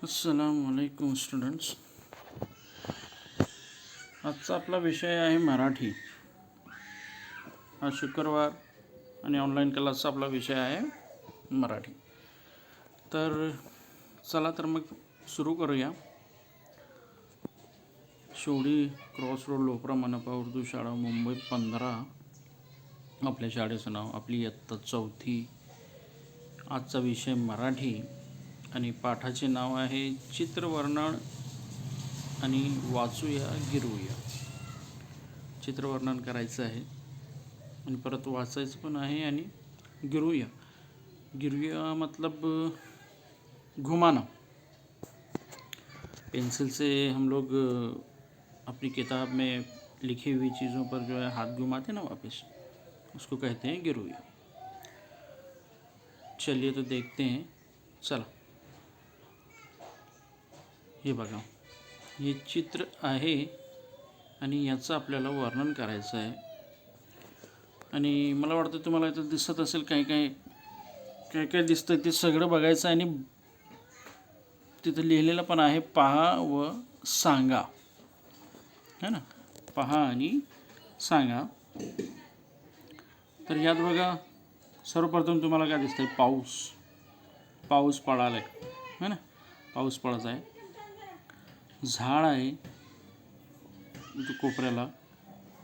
अस्सलामुअलैकुम स्टुडंट्स. आजचा आपला विषय आहे मराठी. आज शुक्रवार आणि ऑनलाईन क्लासचा आपला विषय आहे मराठी. तर चला तर मग सुरू करूया. शेवडी क्रॉस रोड लोपरा मनपा उर्दू शाळा मुंबई 15 आपल्या शाळेचं नाव, आपली इयत्ता 4थी. आजचा विषय मराठी आणि पाठाचे नाव आहे चित्रवर्णन आणि वाचूया गिरवूया. चित्रवर्णन करायचं आहे आणि परत वाचायचं पण आहे आणि गिरवूया. गिरवूया मतलब घुमाना. पेंसिल से हम लोग अपनी किताब में लिखी हुई चीज़ों पर जो है हाथ घुमाते ना वापस, उसको कहते हैं गिरवूया. चलिए तो देखते हैं. चला, हे बघा, हे चित्र आहे आणि याचं आपल्याला वर्णन करायचं आहे. आणि मला वाटतं तुम्हाला इथं दिसत असेल काय काय दिसतं ते सगळं बघायचं आहे. आणि तिथं लिहिलेलं पण आहे पहा व सांगा, है ना. पहा आणि सांगा. तर यात बघा, सर्वप्रथम तुम्हाला काय दिसतंय? पाऊस पडायला आहे, है ना. पाऊस पडत आहे. झाड आहे इथं कोपऱ्याला.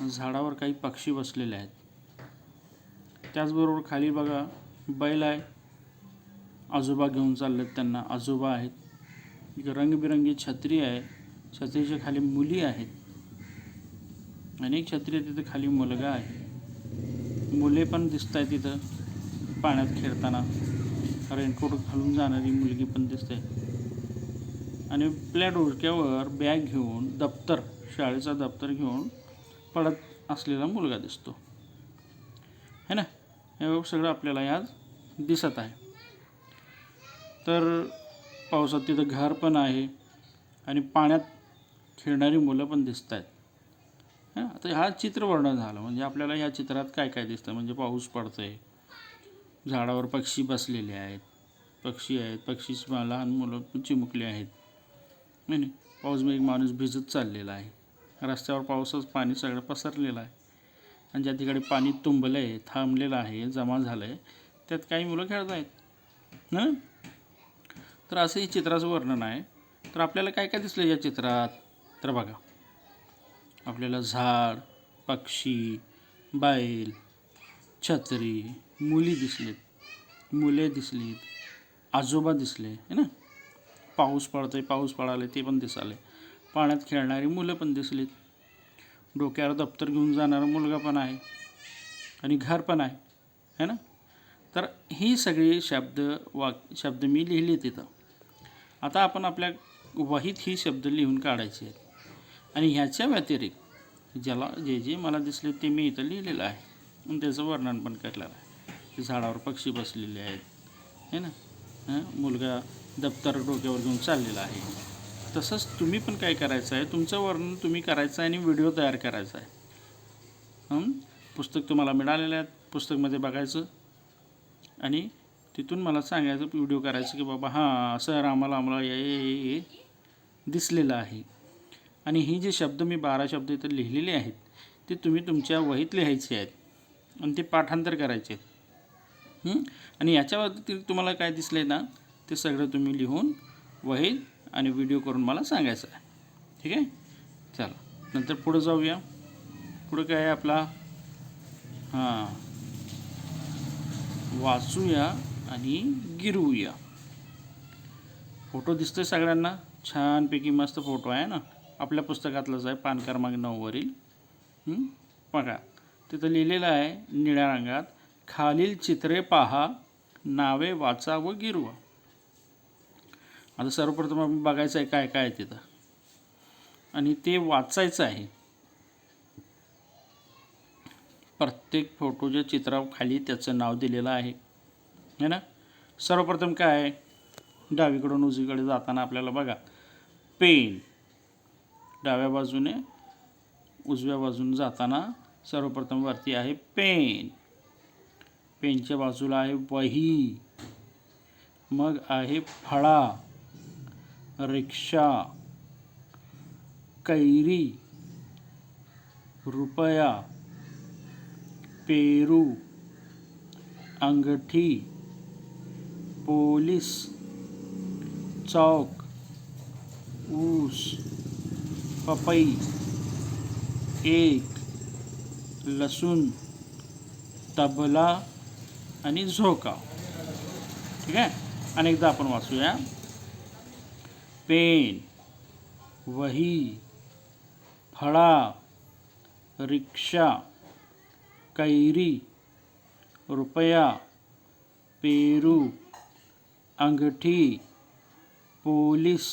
झाडावर काही पक्षी बसलेले आहेत. त्याचबरोबर खाली बघा बैल आहे. आजोबा घेऊन चाललेत त्यांना. आजोबा आहेत. इथं रंगबिरंगी छत्री आहे. छत्रीच्या खाली मुली आहेत. अनेक छत्री आहे. तिथं खाली मुलगा आहे. मुले पण दिसत आहेत तिथं पाण्यात खेळताना. रेनकोट घालून जाणारी मुलगी पण दिसते. आणि आपल्या डोक्यावर बॅग घेऊन दप्तर, शाळेचा दप्तर घेऊन पडत असलेला मुलगा दिसतो, है ना. हे सगळं आपल्याला यात दिसत आहे. तर पावसात तिथं घर पण आहे आणि पाण्यात खेळणारी मुलं पण दिसत आहेत. आता हा चित्रवर्णन झालं. म्हणजे आपल्याला ह्या चित्रात काय काय दिसतं? म्हणजे पाऊस पडतो आहे, झाडावर पक्षी बसलेले आहेत, पक्षी लहान मुलं चिमुकले आहेत, नाही. पाऊसमध्ये एक माणूस भिजत चाललेला आहे. रस्त्यावर पावसाचं पाणी सगळं पसरलेलं आहे. आणि ज्या ठिकाणी पाणी तुंबलं आहे, थांबलेलं आहे, जमा झालं आहे, त्यात काही मुलं खेळत आहेत ना. तर असं हे चित्राचं वर्णन आहे. तर आपल्याला काय काय दिसलं या चित्रात? तर बघा, आपल्याला झाड, पक्षी, बैल, छत्री, मुले दिसलीत, आजोबा दिसले, है ना. पाऊस पडायला ते पण दिसाले. पाण्यात खेळणारी मुलं पण दिसलीत. डोक्यावर दप्तर घेऊन जाणारा मुलगा पण आहे आणि घर पण आहे, है ना. तर ही सगळी शब्द मी लिहिली तिथं. आता आपण आपल्या वहीत ही शब्द लिहून काढायचे आहेत. आणि ह्याच्या व्यतिरिक्त जे मला दिसले ते मी इथं लिहिलेलं आहे आणि त्याचं वर्णन पण केलेलं आहे. झाडावर पक्षी बसलेले आहेत, है ना. मुलगा दप्तर डोक्यावर घेऊन चाललेला आहे. तसंच तुम्ही पण काय करायचं आहे, तुमचं वर्णन तुम्ही करायचं आहे आणि व्हिडिओ तयार करायचा आहे. पुस्तक तुम्हाला मिळालेलं आहे. पुस्तकमध्ये बघायचं आणि तिथून मला सांगायचं, व्हिडिओ करायचं की बाबा हां सर आम्हाला हे दिसलेलं आहे. आणि ही जे शब्द मी 12 शब्द इथं लिहिलेले आहेत ते तुम्ही तुमच्या वहीत लिहायचे आहेत आणि ते पाठांतर करायचे आहेत. आणि याच्यावरती तुम्हाला काय दिसलं आहे ना ते सगळं तुम्ही लिहून वहीत आणि व्हिडिओ करून मला सांगायचं आहे. ठीक आहे. चला नंतर पुढं जाऊया. पुढं काय आहे आपला? वाचूया आणि गिरवूया. फोटो दिसतोय सगळ्यांना? छानपैकी मस्त फोटो आहे ना. आपल्या पुस्तकातलंच आहे, पान क्रमांक 9 वरील. बघा तिथं लिहिलेलं आहे निळ्या रंगात, खालील चित्रे पहा, नावे वाचा व गिरवा. आता सर्वप्रथम आपण बघायचं आहे काय काय आहे तिथं आणि ते वाचायचं आहे. प्रत्येक फोटोच्या चित्राखाली त्याचं नाव दिलेलं आहे, है ना. सर्वप्रथम काय आहे? डावीकडून उजवीकडे जाताना आपल्याला बघा पेन, डाव्या बाजूने उजव्या बाजूने जाताना सर्वप्रथम वरती आहे पेन. पेनच्या बाजूला आहे वही, मग आहे फळा, रिक्षा, कैरी, रुपया, पेरू, अंगठी, पोलीस, चौक, ऊस, पपई, एक, लसूण, तबला आणि झोका. ठीक आहे, अनेकदा आपण वाचूया. पेन, वही, फळा, रिक्षा, कैरी, रुपया, पेरू, अंगठी, पोलीस,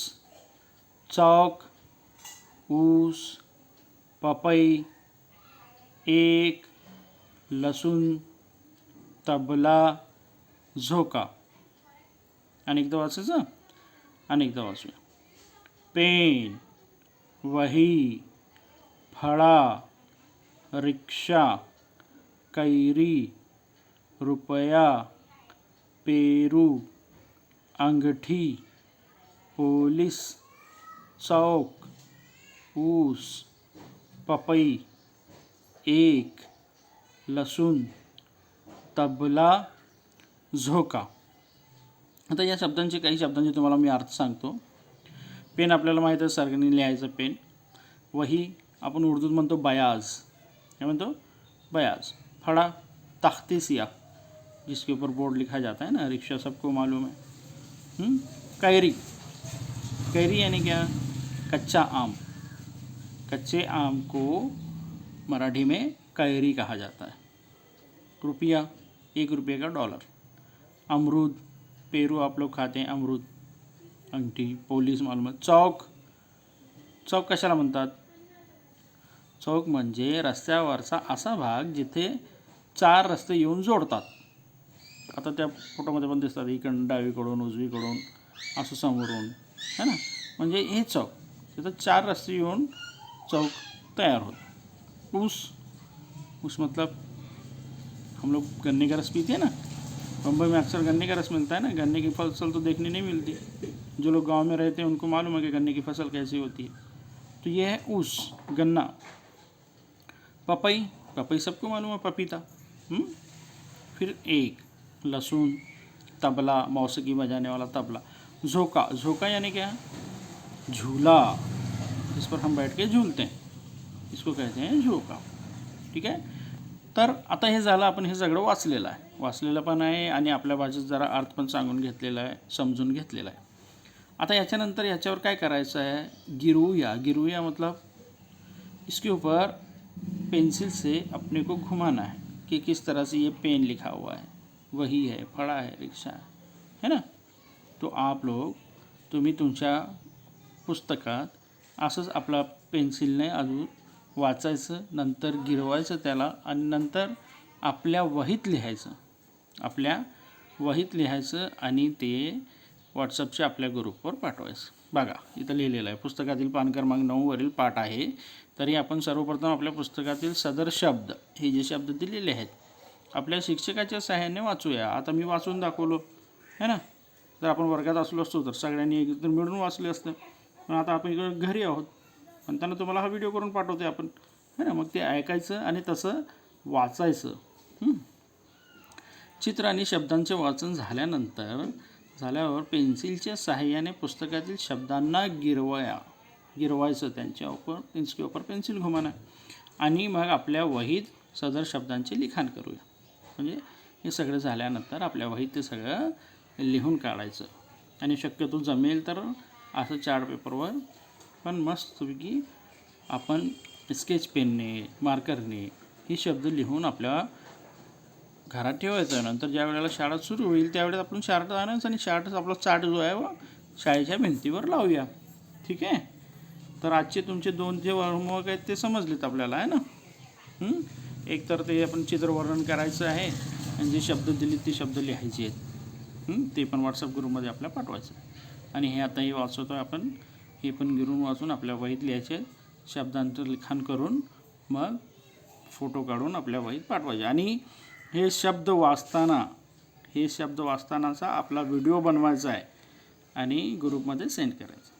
चौक, ऊस, पपई, एक, लसूण, तबला, झोका. अनेकदा वाचायचं, अनेकदा वाचूया. पेन, वही, फळा, रिक्षा, कैरी, रुपया, पेरू, अंगठी, पोलीस, चौक, ऊस, पपई, एक, लसूण, तबला, झोका. आता या शब्दांचे काही शब्दांचे तुम्हाला मी अर्थ सांगतो. पेन आपल्याला माहीत आहे, सारखं लिहायचं पेन. वही आपण उर्दूत म्हणतो बयाज, क्या म्हणतो बयाज. फड़ा तख्ती सियाह जिसके ऊपर बोर्ड लिखा जाता है ना, रिक्शा सबको मालूम है. कैरी, कैरी यानी क्या, कच्चा आम. कच्चे आम को मराठी में कैरी कहा जाता है. रुपया, 1 रुपये का डॉलर. अमरूद, पेरू आप लोग खाते हैं, अमरूद. अंगठी, पोलीस मालूम आहे. चौक, चौक कशाला म्हणतात. चौक म्हणजे रस्त्यावरचा असा भाग जिथे 4 रस्ते येऊन जोडतात. आता त्या फोटोमध्ये पण दिसतात, इकडून डावीकडून उजवीकडून असं समोरून, है ना, म्हणजे हे चौक. तिथं 4 रस्ते येऊन चौक तैयार होता. ऊस, ऊस मतलब हम लोग गन्ने का रस पीते हैं ना, बम्बई में अक्सर गन्ने का रस मिलता है ना. गन्ने की फसल तो देखने नहीं मिलती. जो लोग गांव में रहते हैं उनको मालूम है कि गन्ने की फसल कैसी होती है. तो ये है ऊस, गन्ना. पपई, पपई सबको मालूम है, पपीता. फिर एक, लहसुन, तबला, मौसीकी बजाने वाला तबला. झोका, झोका यानी क्या, झूला, इस पर हम बैठ के झूलते हैं, इसको कहते हैं झोका. ठीक आहे. तर आता हे झालं, आपण हे सगळं वाचलेलं आहे, वाचलेलं पण आहे आणि आपल्या भाषेत जरा अर्थ पण सांगून घेतलेला आहे, समजून घेतलेला आहे. आता याच्यानंतर याच्यावर काय करायचं आहे, गिरूया. गिरूया मतलब इसके ऊपर पेंसिल से अपने को घुमाना है कि किस तरह से ये पेन लिखा हुआ है, वही है, फड़ा है, रिक्शा है ना. तो आप लोग, तुम्ही तुमच्या पुस्तकात असंच आपला पेन्सिलने अजून वाचायचं, नंतर गिरवायचं त्याला आणि नंतर आपल्या वहीत लिहायचं, आपल्या वहीत लिहायचं आणि ते व्हॉट्सअपच्या आपल्या ग्रुपवर पाठवायचं. बघा इथं लिहिलेलं आहे, पुस्तकातील पान क्रमांक 9 वरील पाठ आहे. तरी आपण सर्वप्रथम आपल्या पुस्तकातील सदर शब्द, हे जे शब्द दिलेले आहेत, आपल्या शिक्षकाच्या सहाय्याने वाचूया. आता मी वाचून दाखवलो है ना. जर आपण वर्गात असलो असतो तर सगळ्यांनी एकत्र मिळून वाचले असतं. पण आता आपण इकडे घरी आहोत, पण त्यांना तुम्हाला हा व्हिडिओ करून पाठवते आपण, है ना. मग ते ऐकायचं आणि तसं वाचायचं. चित्र आणि शब्दांचे वाचन झाल्यावर पेन्सिलच्या सहाय्याने पुस्तकातील शब्दांना गिरवायचं, इसके ऊपर पेन्सिल घुमाना आणि मग आपल्या वहीत सदर शब्दांचे लिखाण करूया. म्हणजे हे सगळं झाल्यानंतर आपल्या वहीत ते सगळं लिहून काढायचं आणि शक्यतो जमेल तर असं चार्ट पेपरवर पण मस्तपैकी आपण स्केच पेनने, मार्करने हे शब्द लिहून आपल्या घरात ठेवायचं. नंतर ज्या वेळेला शाळा सुरू होईल त्यावेळेस आपण शार्ट आणायचं आणि शार्टच आपला चार्ट जो आहे शाळेच्या भिंतीवर लावूया. ठीक आहे. तर आजचे तुमचे 2 जे होमवर्क आहेत ते समजलेत आपल्याला, आहे ना. एक तर ते आपण चित्रवर्णन करायचं आहे आणि जे शब्द दिले ते शब्द लिहायचे आहेत, ते पण व्हॉट्सअप ग्रुपमध्ये आपल्याला पाठवायचं. आणि हे आता हे वाचवतो आपण, हे पण गिरून वाचून आपल्या वहीत लिहायचे, शब्दांचं लिखाण करून मग फोटो काढून आपल्या वहीत पाठवायचे. आणि हे शब्द वाचतानाचा आपला व्हिडिओ बनवायचा आहे आणि ग्रुपमध्ये सेंड करायचा.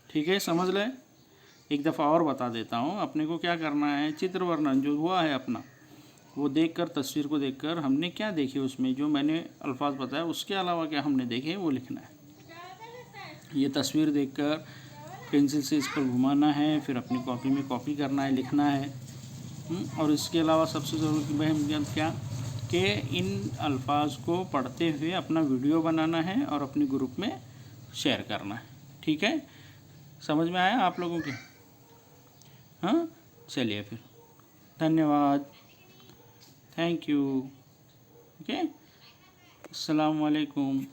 ठीक है, समझ लें। एक दफ़ा और बता देता हूँ, अपने को क्या करना है, चित्र वर्णन जो हुआ है अपना, वो देखकर, तस्वीर को देखकर हमने क्या देखे उसमें, जो मैंने अल्फाज बताया उसके अलावा क्या हमने देखे वो लिखना है। ये तस्वीर देखकर पेंसिल से इस पर घुमाना है, फिर अपनी कॉपी में कॉपी करना है, लिखना है। और इसके अलावा सबसे ज़रूरी अहमियत क्या कि इन अल्फाज को पढ़ते हुए अपना वीडियो बनाना है और अपने ग्रुप में शेयर करना है। ठीक है, समझ में आया आप लोगों के? हाँ, चलिए फिर, धन्यवाद, थैंक यू। ओके, अस्सलाम वालेकुम।